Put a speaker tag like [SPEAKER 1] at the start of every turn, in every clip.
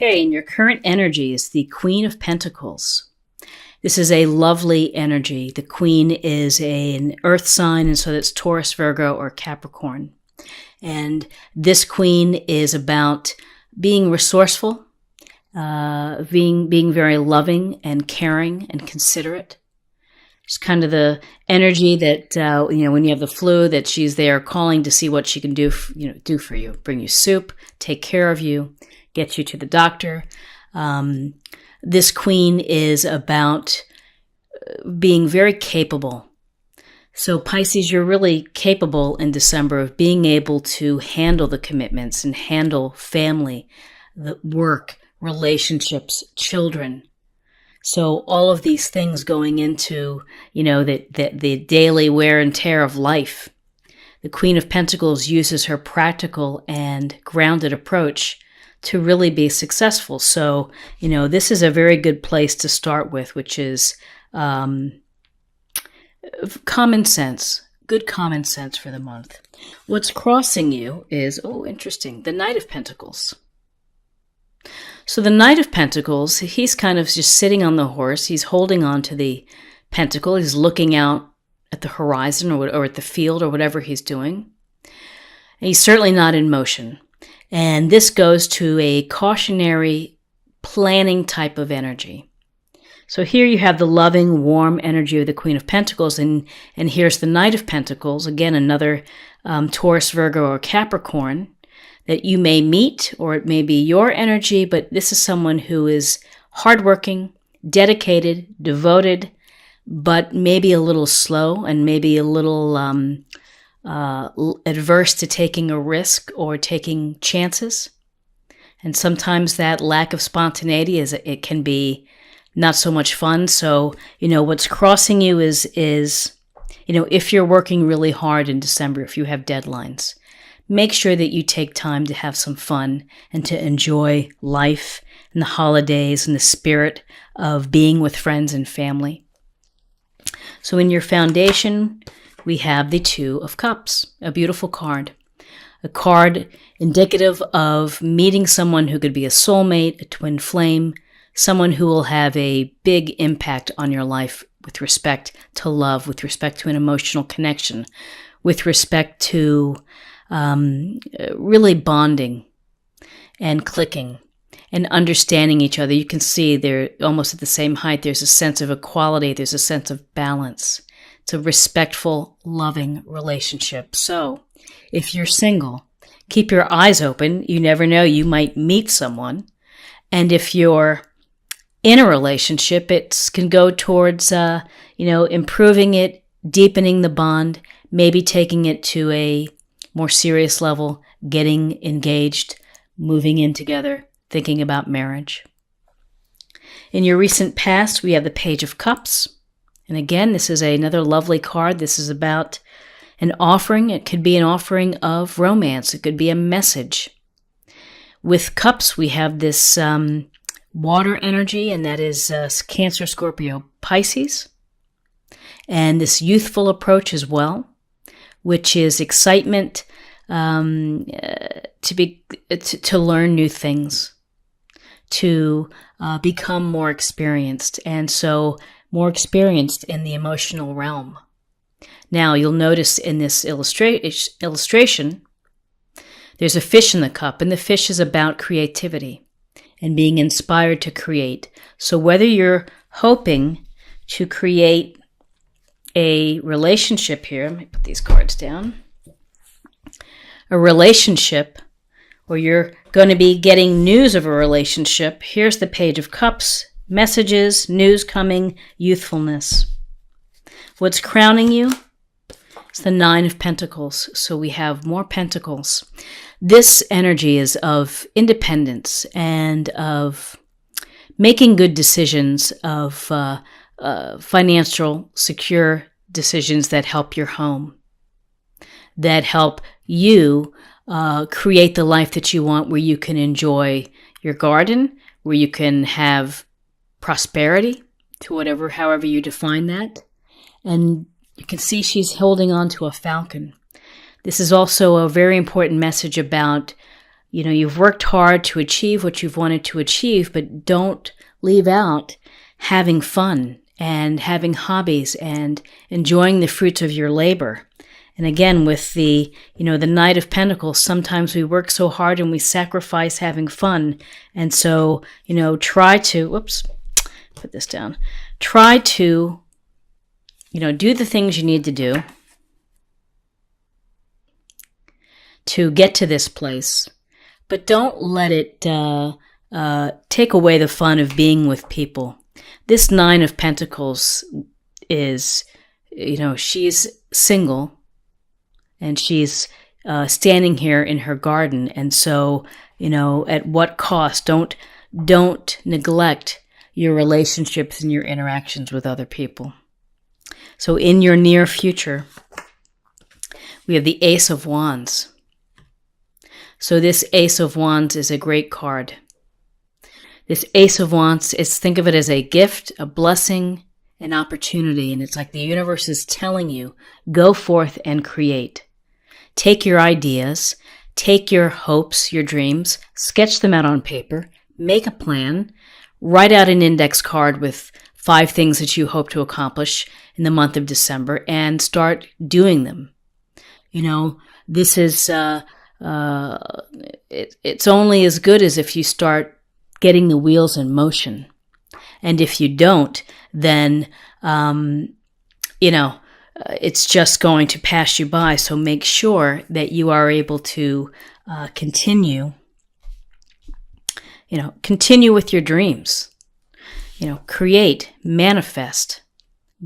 [SPEAKER 1] Okay, and your current energy is the Queen of Pentacles. This is a lovely energy. The Queen is an earth sign, and so that's Taurus, Virgo, or Capricorn. And this Queen is about being resourceful, being very loving and caring and considerate. It's kind of the energy that, when you have the flu, that she's there calling to see what she can do for you. Bring you soup, take care of you, get you to the doctor. This Queen is about being very capable. So Pisces, you're really capable in December of being able to handle the commitments and handle family, the work, relationships, children. So all of these things going into, the daily wear and tear of life. The Queen of Pentacles uses her practical and grounded approach to really be successful. So, this is a very good place to start with, which is common sense, good common sense for the month. What's crossing you is, interesting, the Knight of Pentacles. So the Knight of Pentacles, he's kind of just sitting on the horse. He's holding on to the pentacle. He's looking out at the horizon or at the field or whatever he's doing. And he's certainly not in motion. And this goes to a cautionary planning type of energy. So here you have the loving, warm energy of the Queen of Pentacles, and here's the Knight of Pentacles, again, another Taurus, Virgo, or Capricorn that you may meet, or it may be your energy, but this is someone who is hardworking, dedicated, devoted, but maybe a little slow and maybe a little adverse to taking a risk or taking chances. And sometimes that lack of spontaneity it can be not so much fun. So, what's crossing you is, if you're working really hard in December, if you have deadlines, make sure that you take time to have some fun and to enjoy life and the holidays and the spirit of being with friends and family. So in your foundation, we have the Two of Cups, a beautiful card. A card indicative of meeting someone who could be a soulmate, a twin flame, someone who will have a big impact on your life with respect to love, with respect to an emotional connection, with respect to really bonding and clicking and understanding each other. You can see they're almost at the same height. There's a sense of equality. There's a sense of balance. It's a respectful, loving relationship. So if you're single, keep your eyes open. You never know. You might meet someone. And if you're in a relationship, it can go towards, improving it, deepening the bond, maybe taking it to a more serious level, getting engaged, moving in together, thinking about marriage. In your recent past, we have the Page of Cups. And again, this is another lovely card. This is about an offering. It could be an offering of romance. It could be a message. With cups, we have this water energy, and that is Cancer, Scorpio, Pisces. And this youthful approach as well, which is excitement to learn new things, to become more experienced, and so more experienced in the emotional realm. Now, you'll notice in this illustration, there's a fish in the cup, and the fish is about creativity and being inspired to create. So whether you're hoping to create a relationship here, let me put these cards down, a relationship, or you're going to be getting news of a relationship, here's the Page of Cups, messages, news coming, youthfulness. What's crowning you? It's the Nine of Pentacles. So we have more pentacles. This energy is of independence and of making good decisions, of financial, secure decisions that help your home, that help you create the life that you want, where you can enjoy your garden, where you can have prosperity, to however you define that. And you can see she's holding on to a falcon. This is also a very important message about you've worked hard to achieve what you've wanted to achieve, but don't leave out having fun and having hobbies and enjoying the fruits of your labor. And again, with the Knight of Pentacles, sometimes we work so hard and we sacrifice having fun. And so, try to, put this down. Try to, do the things you need to do to get to this place, but don't let it take away the fun of being with people. This Nine of Pentacles is, she's single and she's standing here in her garden. And so, at what cost? Don't neglect your relationships and your interactions with other people. So in your near future, we have the Ace of Wands. So this Ace of Wands is a great card. This Ace of Wands, think of it as a gift, a blessing, an opportunity. And it's like the universe is telling you, go forth and create. Take your ideas, take your hopes, your dreams, sketch them out on paper, make a plan, write out an index card with 5 things that you hope to accomplish in the month of December and start doing them. This is, it's only as good as if you start getting the wheels in motion. And if you don't, then, it's just going to pass you by. So make sure that you are able to continue with your dreams. Create, manifest,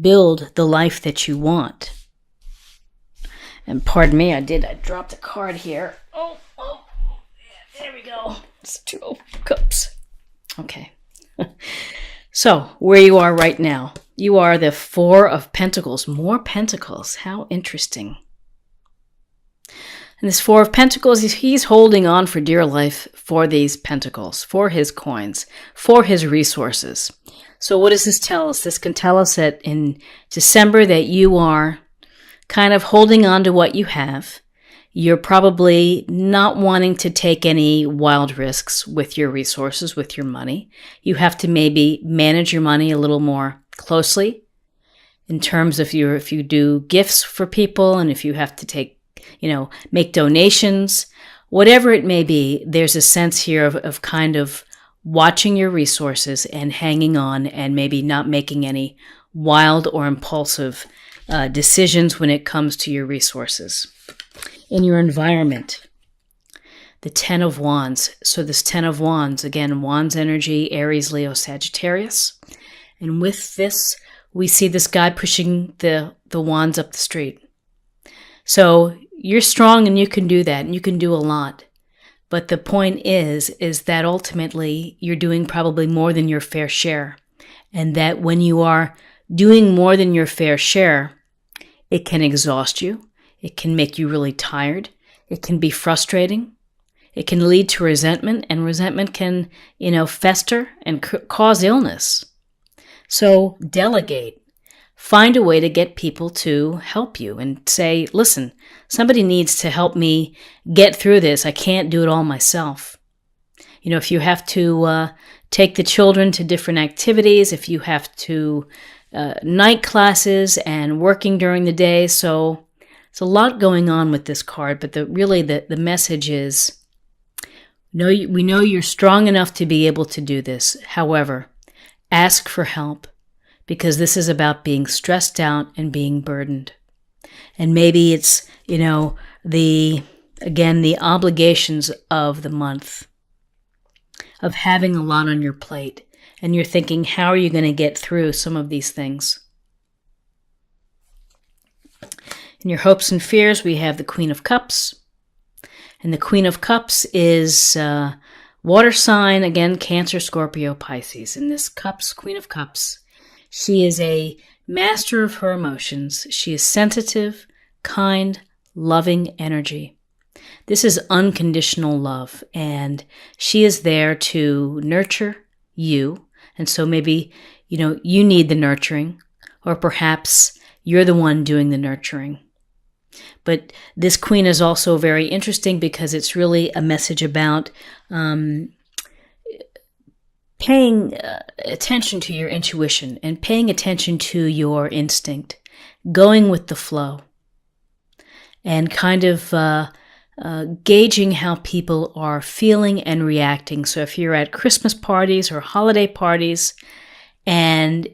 [SPEAKER 1] build the life that you want. And pardon me, I dropped a card here. Oh, yeah, there we go. It's 2 of Cups. Okay. So, where you are right now, you are the 4 of Pentacles. More Pentacles. How interesting. And this 4 of Pentacles, he's holding on for dear life for these Pentacles, for his coins, for his resources. So what does this tell us? This can tell us that in December that you are kind of holding on to what you have. You're probably not wanting to take any wild risks with your resources, with your money. You have to maybe manage your money a little more closely in terms of if you do gifts for people and if you have to make donations, whatever it may be, there's a sense here of kind of watching your resources and hanging on and maybe not making any wild or impulsive decisions when it comes to your resources. In your environment, the 10 of Wands. So this 10 of Wands, again, Wands energy, Aries, Leo, Sagittarius. And with this, we see this guy pushing the wands up the street. So you're strong and you can do that and you can do a lot. But the point is that ultimately you're doing probably more than your fair share. And that when you are doing more than your fair share, it can exhaust you. It can make you really tired. It can be frustrating. It can lead to resentment, and resentment can, fester and cause illness. So delegate. Find a way to get people to help you and say, listen, somebody needs to help me get through this. I can't do it all myself. If you have to take the children to different activities, if you have to night classes and working during the day. So it's a lot going on with this card, but the message is, we know you're strong enough to be able to do this. However, ask for help, because this is about being stressed out and being burdened. And maybe it's, the obligations of the month, of having a lot on your plate. And you're thinking, how are you going to get through some of these things? In your hopes and fears, we have the Queen of Cups. And the Queen of Cups is water sign, again, Cancer, Scorpio, Pisces. And this Queen of Cups, she is a master of her emotions. She is sensitive, kind, loving energy. This is unconditional love, and she is there to nurture you. And so maybe, you need the nurturing, or perhaps you're the one doing the nurturing. But this queen is also very interesting because it's really a message about paying attention to your intuition and paying attention to your instinct, going with the flow, and kind of gauging how people are feeling and reacting. So if you're at Christmas parties or holiday parties and,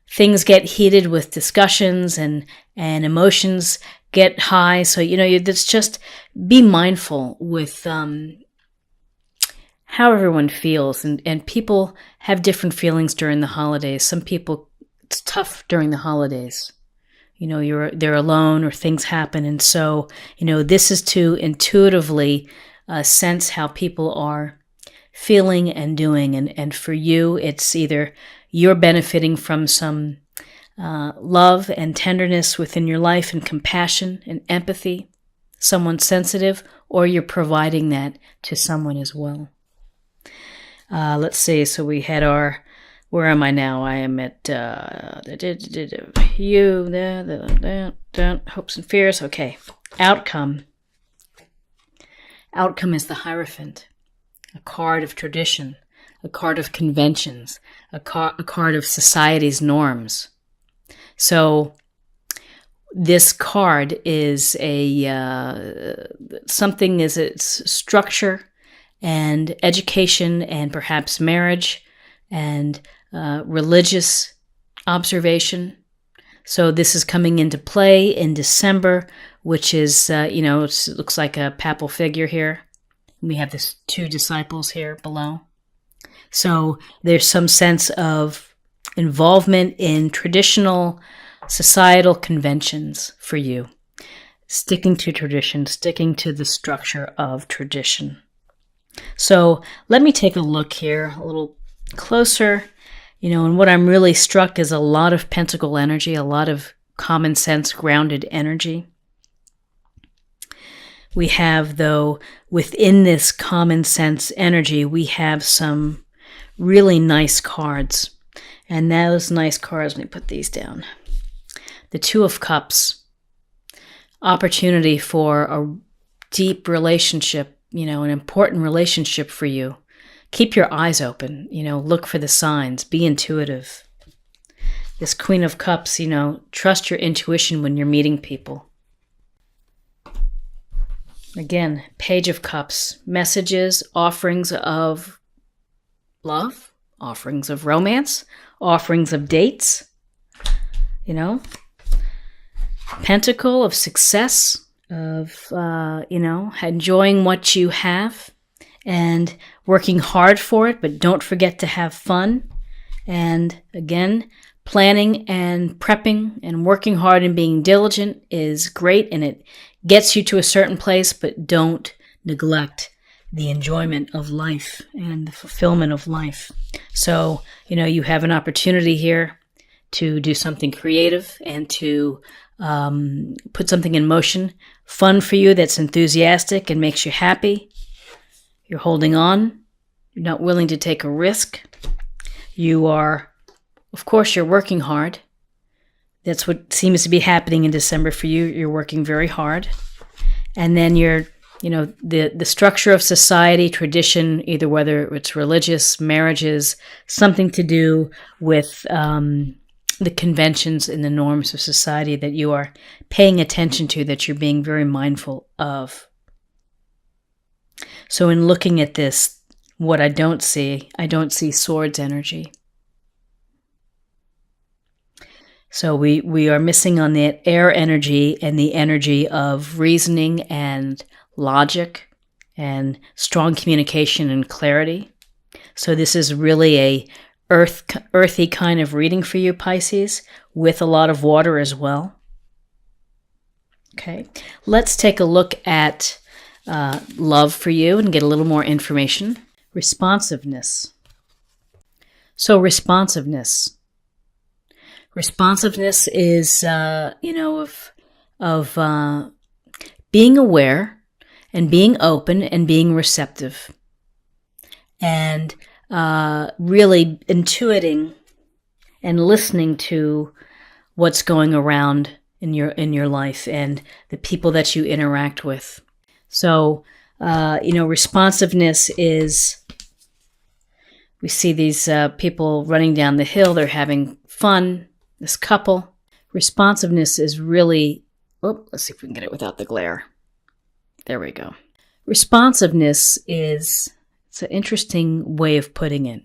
[SPEAKER 1] things get heated with discussions and emotions get high. So, that's just be mindful with how everyone feels. And people have different feelings during the holidays. Some people, it's tough during the holidays. They're alone or things happen. And so, this is to intuitively sense how people are feeling and doing. And for you, it's either you're benefiting from some love and tenderness within your life and compassion and empathy, someone sensitive, or you're providing that to someone as well. Let's see. So we had where am I now? I am at hopes and fears. Okay. Outcome. Outcome is the Hierophant, a card of tradition, a card of conventions, a card of society's norms. So this card is something is its structure and education and perhaps marriage and religious observation. So this is coming into play in December, which is, it looks like a papal figure here. We have this 2 disciples here below. So there's some sense of involvement in traditional societal conventions for you. Sticking to tradition, sticking to the structure of tradition. So let me take a look here a little closer. And what I'm really struck is a lot of pentacle energy, a lot of common sense, grounded energy. We have, though, within this common sense energy, we have some really nice cards. And those nice cards, let me put these down. The 2 of Cups, opportunity for a deep relationship, an important relationship for you. Keep your eyes open, look for the signs, be intuitive. This Queen of Cups, trust your intuition when you're meeting people. Again, Page of Cups, messages, offerings of love, offerings of romance, offerings of dates, Pentacle of success, of, enjoying what you have and working hard for it, but don't forget to have fun. And again, planning and prepping and working hard and being diligent is great, and it gets you to a certain place, but don't neglect the enjoyment of life and the fulfillment of life. So, you have an opportunity here to do something creative and to put something in motion, fun for you that's enthusiastic and makes you happy. You're holding on. You're not willing to take a risk. You are, of course, you're working hard. That's what seems to be happening in December for you. You're working very hard. And then you're, the structure of society, tradition, either whether it's religious, marriages, something to do with the conventions and the norms of society that you are paying attention to, that you're being very mindful of. So in looking at this, what I don't see swords energy. So we are missing on the air energy and the energy of reasoning and logic and strong communication and clarity. So this is really a earthy kind of reading for you, Pisces, with a lot of water as well. Okay, let's take a look at love for you and get a little more information. Responsiveness. So responsiveness. Responsiveness is, of being aware and being open and being receptive. And really intuiting and listening to what's going around in your life and the people that you interact with. So, responsiveness is, we see these people running down the hill. They're having fun. This couple. Responsiveness is really, let's see if we can get it without the glare. There we go. Responsiveness is, it's an interesting way of putting it,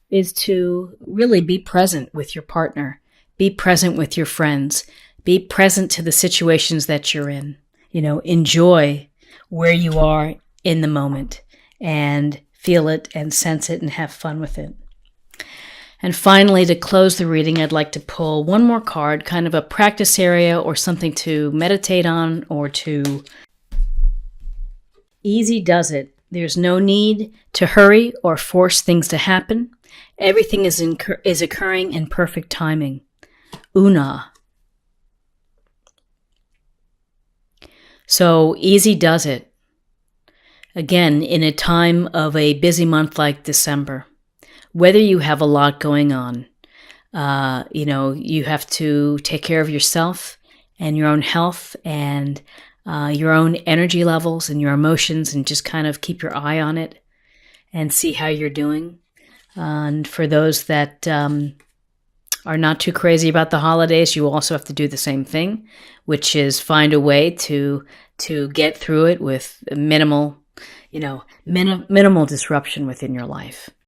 [SPEAKER 1] is to really be present with your partner, be present with your friends, be present to the situations that you're in. Enjoy where you are in the moment and feel it and sense it and have fun with it. And finally, to close the reading, I'd like to pull one more card, kind of a practice area or something to meditate on or to... Easy does it. There's no need to hurry or force things to happen. Everything is occurring in perfect timing. Una. So easy does it. Again, in a time of a busy month like December, whether you have a lot going on, you have to take care of yourself and your own health and your own energy levels and your emotions, and just kind of keep your eye on it and see how you're doing. And for those that are not too crazy about the holidays, you also have to do the same thing, which is find a way to get through it with minimal disruption within your life.